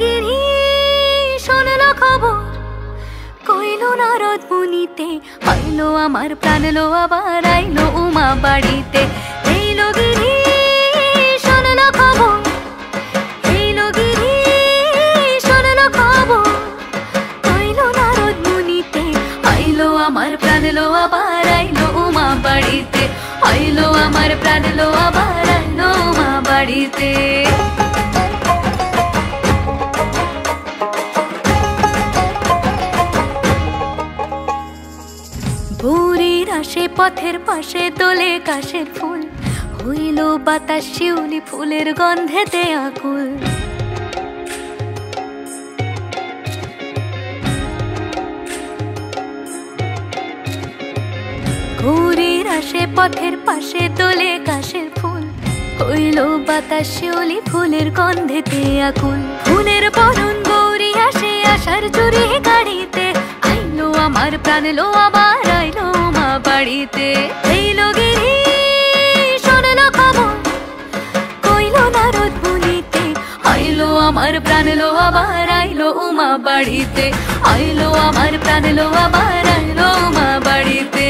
গিরি শোনলো খবর কইলো নারদ মুনিতে আইলো আমার প্রাণ লো আবার আইলো উমা বাড়িতে এইলো গিরি শোনলো খবর এইলো গিরি শোনলো খবর কইলো নারদ মুনিতে আইলো আমার প্রাণ লো আবার আইলো উমা বাড়িতে আইলো আমার প্রাণ লো আবার আইলো উমা বাড়িতে ভোরের আসে পথের পাশে তোলে কাশের ফুল হইল বাতাস শিউলি ফুলের গন্ধেতে আকুল ভোরের আসে পথের পাশে তোলে কাশের ফুল হইল বাতাস শিউলি ফুলের গন্ধেতে আকুল ফুলের বরণ গৌরী আসে আশার জুড়ে গাড়িতে আইলো আমার প্রাণ লো আবার আইলো মা বাড়িতে এইলো গিরি শোনলো খবর কইলো নারদ মুনিতে আইলো আমার প্রাণ লো আবার আইলো উমা বাড়িতে আইলো আমার প্রাণ লো আবার আইলো উমা বাড়িতে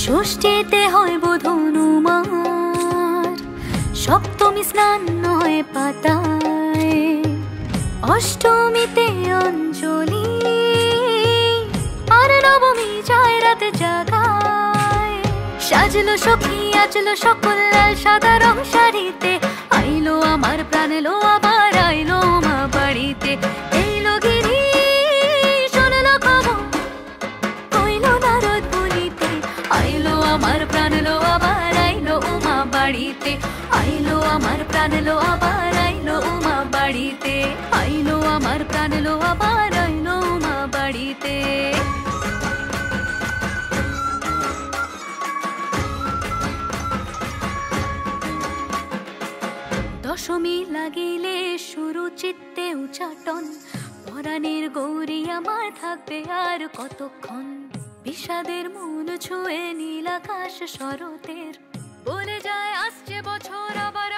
ষষ্ঠীতে হয় বোধনুমার সপ্তমী স্নান হয় পাতায় অষ্টমীতে অঞ্জলি আর নবমী যায় রাতে জাগায় সাজলো সখী আজলো সকল লাল সাদা রং শাড়িতে আইলো আমার প্রাণ লো আবার আইলো মা বাড়িতে এইলো গিরি শোনলো খবর কইলো নারদ মুনিতে আইলো আমার প্রাণ লো আবার আইলো উমা বাড়িতে আইলো আমার প্রাণ লো আবার আইলো উমা বাড়িতে আইলো আমার প্রাণ লো আবার আইলো উমা বাড়িতে দশমী লাগিলে শুরু চিত্তে উচাটন পরাণের গৌরী আমার থাকবে আর কতক্ষণ বিষাদের মন ছুঁয়ে নীল আকাশ শরতের বলে যায় আসছে বছর আবার